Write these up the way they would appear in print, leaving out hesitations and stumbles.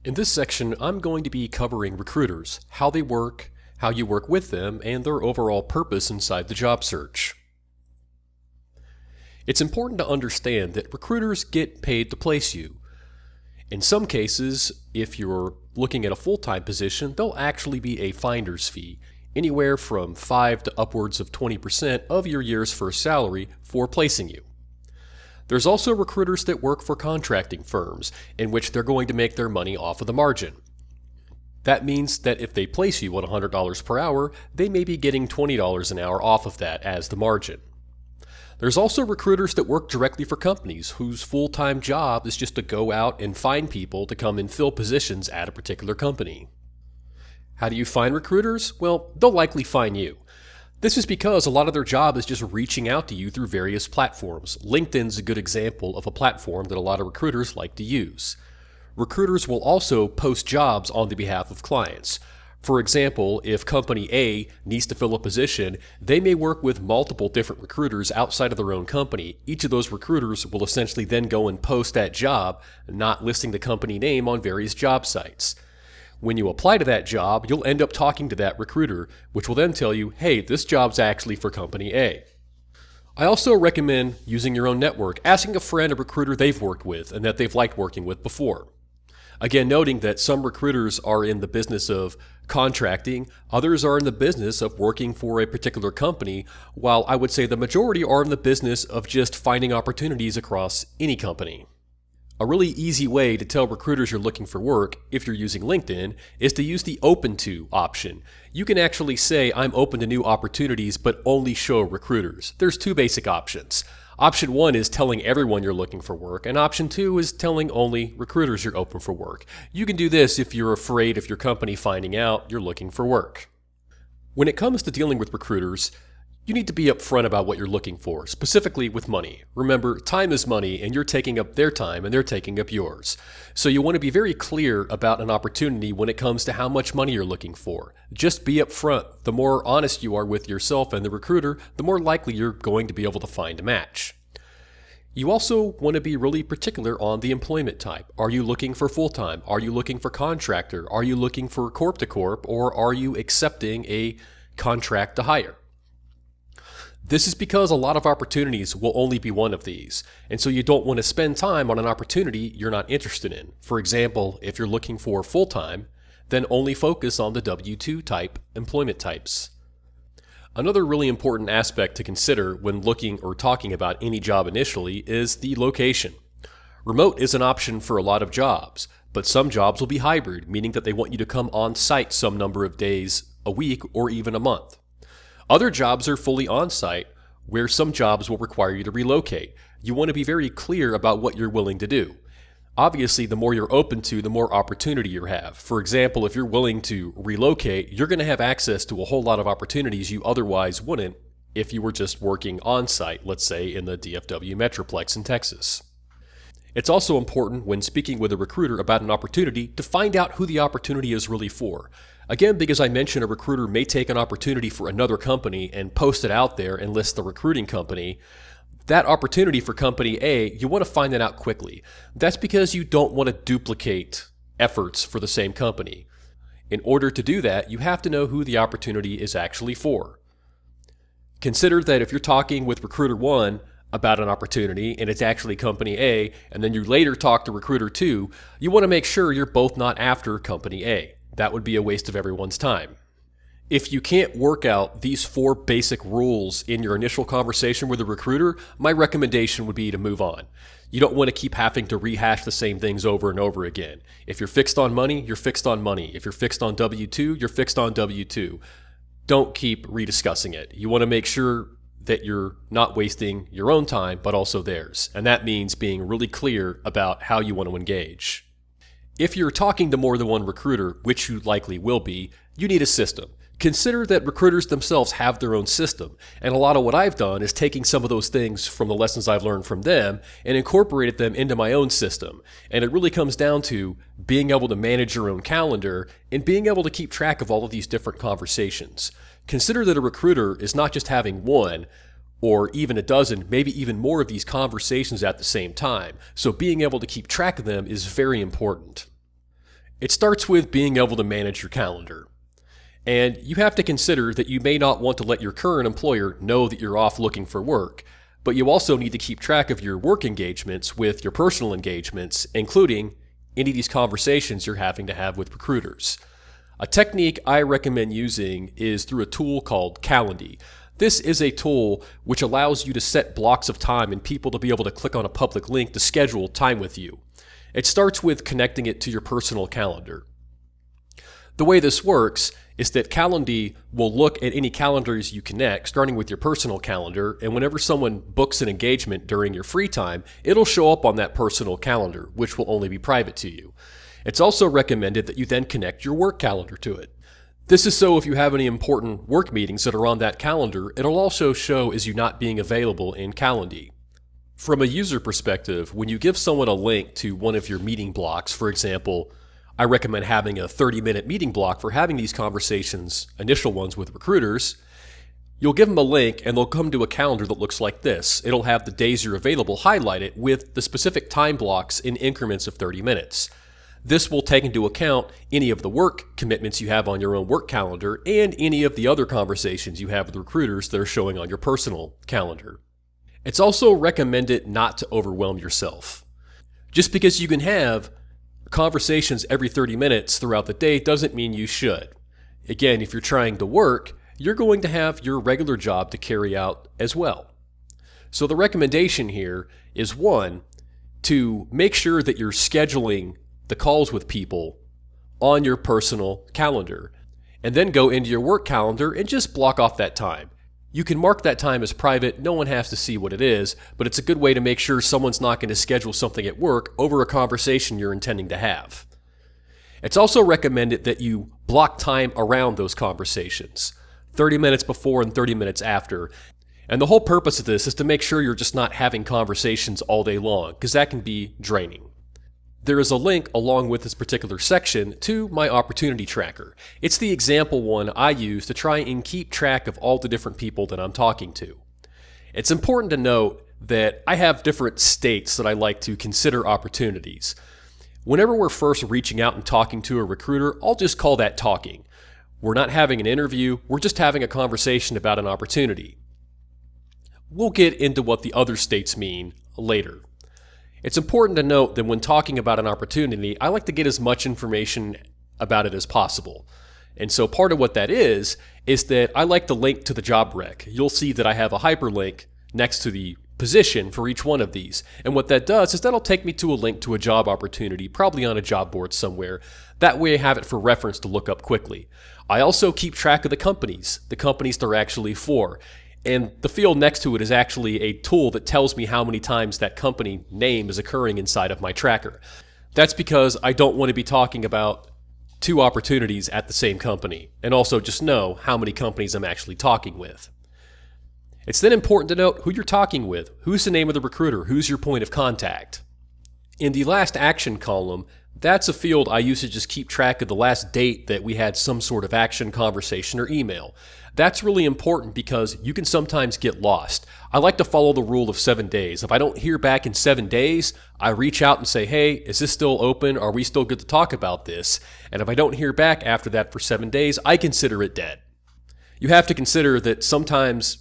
In this section, I'm going to be covering recruiters, how they work, how you work with them, and their overall purpose inside the job search. It's important to understand that recruiters get paid to place you. In some cases, if you're looking at a full-time position, there'll actually be a finder's fee, anywhere from 5 to upwards of 20% of your year's first salary for placing you. There's also recruiters that work for contracting firms, in which they're going to make their money off of the margin. That means that if they place you at $100 per hour, they may be getting $20 an hour off of that as the margin. There's also recruiters that work directly for companies whose full-time job is just to go out and find people to come and fill positions at a particular company. How do you find recruiters? Well, they'll likely find you. This is because a lot of their job is just reaching out to you through various platforms. LinkedIn's a good example of a platform that a lot of recruiters like to use. Recruiters will also post jobs on the behalf of clients. For example, if company A needs to fill a position, they may work with multiple different recruiters outside of their own company. Each of those recruiters will essentially then go and post that job, not listing the company name on various job sites. When you apply to that job, you'll end up talking to that recruiter, which will then tell you, hey, this job's actually for company A. I also recommend using your own network, asking a friend or recruiter they've worked with and that they've liked working with before. Again, noting that some recruiters are in the business of contracting, others are in the business of working for a particular company, while I would say the majority are in the business of just finding opportunities across any company. A really easy way to tell recruiters you're looking for work, if you're using LinkedIn, is to use the Open To option. You can actually say, I'm open to new opportunities, but only show recruiters. There's two basic options. Option 1 is telling everyone you're looking for work, and option 2 is telling only recruiters you're open for work. You can do this if you're afraid of your company finding out you're looking for work. When it comes to dealing with recruiters, you need to be upfront about what you're looking for, specifically with money. Remember, time is money, and you're taking up their time and they're taking up yours. So you want to be very clear about an opportunity when it comes to how much money you're looking for. Just be upfront. The more honest you are with yourself and the recruiter, the more likely you're going to be able to find a match. You also want to be really particular on the employment type. Are you looking for full-time? Are you looking for contractor? Are you looking for corp to corp? Or are you accepting a contract to hire? This is because a lot of opportunities will only be one of these, and so you don't want to spend time on an opportunity you're not interested in. For example, if you're looking for full-time, then only focus on the W-2 type employment types. Another really important aspect to consider when looking or talking about any job initially is the location. Remote is an option for a lot of jobs, but some jobs will be hybrid, meaning that they want you to come on site some number of days a week or even a month. Other jobs are fully on-site, where some jobs will require you to relocate. You want to be very clear about what you're willing to do. Obviously, the more you're open to, the more opportunity you have. For example, if you're willing to relocate, you're going to have access to a whole lot of opportunities you otherwise wouldn't if you were just working on-site, let's say in the DFW Metroplex in Texas. It's also important when speaking with a recruiter about an opportunity to find out who the opportunity is really for. Again, because I mentioned a recruiter may take an opportunity for another company and post it out there and list the recruiting company. That opportunity for company A, you want to find that out quickly. That's because you don't want to duplicate efforts for the same company. In order to do that, you have to know who the opportunity is actually for. Consider that if you're talking with recruiter 1 about an opportunity and it's actually company A, and then you later talk to recruiter 2, you want to make sure you're both not after company A. That would be a waste of everyone's time. If you can't work out these 4 basic rules in your initial conversation with a recruiter, my recommendation would be to move on. You don't want to keep having to rehash the same things over and over again. If you're fixed on money, you're fixed on money. If you're fixed on W-2, you're fixed on W-2. Don't keep rediscussing it. You want to make sure that you're not wasting your own time, but also theirs. And that means being really clear about how you want to engage. If you're talking to more than one recruiter, which you likely will be, you need a system. Consider that recruiters themselves have their own system, and a lot of what I've done is taking some of those things from the lessons I've learned from them and incorporated them into my own system. And it really comes down to being able to manage your own calendar and being able to keep track of all of these different conversations. Consider that a recruiter is not just having one or even a dozen, maybe even more of these conversations at the same time. So being able to keep track of them is very important. It starts with being able to manage your calendar. And you have to consider that you may not want to let your current employer know that you're off looking for work, but you also need to keep track of your work engagements with your personal engagements, including any of these conversations you're having to have with recruiters. A technique I recommend using is through a tool called Calendly. This is a tool which allows you to set blocks of time and people to be able to click on a public link to schedule time with you. It starts with connecting it to your personal calendar. The way this works is that Calendly will look at any calendars you connect, starting with your personal calendar, and whenever someone books an engagement during your free time, it'll show up on that personal calendar, which will only be private to you. It's also recommended that you then connect your work calendar to it. This is so if you have any important work meetings that are on that calendar, it'll also show as you not being available in Calendly. From a user perspective, when you give someone a link to one of your meeting blocks, for example, I recommend having a 30-minute meeting block for having these conversations, initial ones with recruiters. You'll give them a link and they'll come to a calendar that looks like this. It'll have the days you're available highlighted with the specific time blocks in increments of 30 minutes. This will take into account any of the work commitments you have on your own work calendar and any of the other conversations you have with recruiters that are showing on your personal calendar. It's also recommended not to overwhelm yourself. Just because you can have conversations every 30 minutes throughout the day doesn't mean you should. Again, if you're trying to work, you're going to have your regular job to carry out as well. So the recommendation here is, one, to make sure that you're scheduling the calls with people on your personal calendar, and then go into your work calendar and just block off that time. You can mark that time as private, no one has to see what it is, but it's a good way to make sure someone's not going to schedule something at work over a conversation you're intending to have. It's also recommended that you block time around those conversations, 30 minutes before and 30 minutes after. And the whole purpose of this is to make sure you're just not having conversations all day long, because that can be draining. There is a link along with this particular section to my opportunity tracker. It's the example one I use to try and keep track of all the different people that I'm talking to. It's important to note that I have different states that I like to consider opportunities. Whenever we're first reaching out and talking to a recruiter, I'll just call that talking. We're not having an interview, we're just having a conversation about an opportunity. We'll get into what the other states mean later. It's important to note that when talking about an opportunity, I like to get as much information about it as possible. And so part of what that is that I like to link to the job rec. You'll see that I have a hyperlink next to the position for each one of these. And what that does is that'll take me to a link to a job opportunity, probably on a job board somewhere. That way I have it for reference to look up quickly. I also keep track of the companies they're actually for. And the field next to it is actually a tool that tells me how many times that company name is occurring inside of my tracker. That's because I don't want to be talking about two opportunities at the same company, and also just know how many companies I'm actually talking with. It's then important to note who you're talking with, who's the name of the recruiter, who's your point of contact. In the last action column, that's a field I use to just keep track of the last date that we had some sort of action, conversation, or email. That's really important because you can sometimes get lost. I like to follow the rule of 7 days. If I don't hear back in 7 days, I reach out and say, hey, is this still open? Are we still good to talk about this? And if I don't hear back after that for 7 days, I consider it dead. You have to consider that sometimes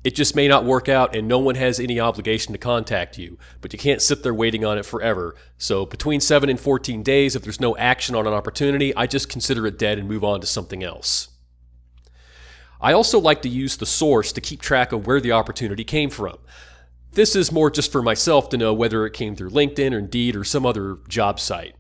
it just may not work out and no one has any obligation to contact you, but you can't sit there waiting on it forever. So between 7 and 14 days, if there's no action on an opportunity, I just consider it dead and move on to something else. I also like to use the source to keep track of where the opportunity came from. This is more just for myself to know whether it came through LinkedIn or Indeed or some other job site.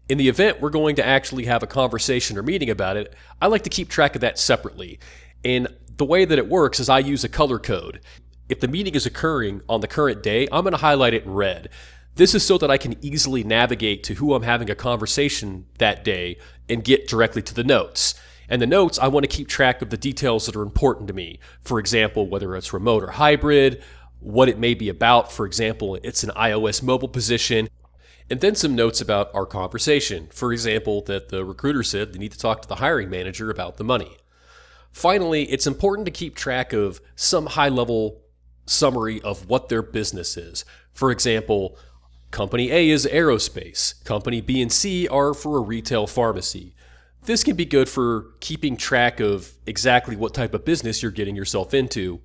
In the event we're going to actually have a conversation or meeting about it, I like to keep track of that separately. And the way that it works is I use a color code. If the meeting is occurring on the current day, I'm going to highlight it in red. This is so that I can easily navigate to who I'm having a conversation that day and get directly to the notes. And the notes, I want to keep track of the details that are important to me. For example, whether it's remote or hybrid, what it may be about. For example, it's an iOS mobile position. And then some notes about our conversation. For example, that the recruiter said they need to talk to the hiring manager about the money. Finally, it's important to keep track of some high-level summary of what their business is. For example, Company A is aerospace. Company B and C are for a retail pharmacy. This can be good for keeping track of exactly what type of business you're getting yourself into,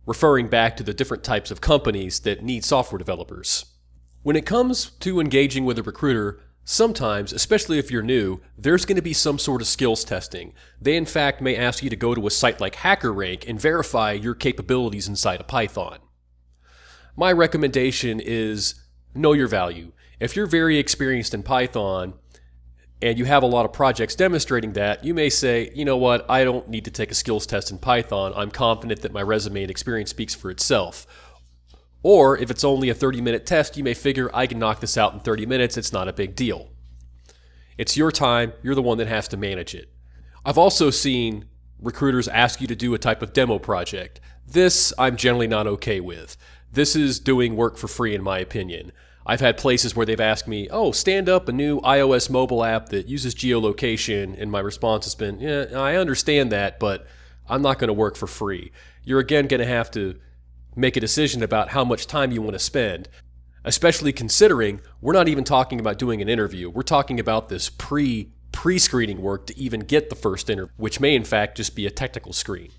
referring back to the different types of companies that need software developers. When it comes to engaging with a recruiter, sometimes, especially if you're new, there's going to be some sort of skills testing. They in fact may ask you to go to a site like HackerRank and verify your capabilities inside of Python. My recommendation is know your value. If you're very experienced in Python and you have a lot of projects demonstrating that, you may say, you know what, I don't need to take a skills test in Python. I'm confident that my resume and experience speaks for itself. Or if it's only a 30-minute test, you may figure I can knock this out in 30 minutes. It's not a big deal. It's your time. You're the one that has to manage it. I've also seen recruiters ask you to do a type of demo project. This I'm generally not okay with. This is doing work for free in my opinion. I've had places where they've asked me, oh, stand up a new iOS mobile app that uses geolocation, and my response has been, yeah, I understand that, but I'm not going to work for free. You're again going to have to make a decision about how much time you want to spend, especially considering we're not even talking about doing an interview. We're talking about this pre-screening work to even get the first interview, which may in fact just be a technical screen.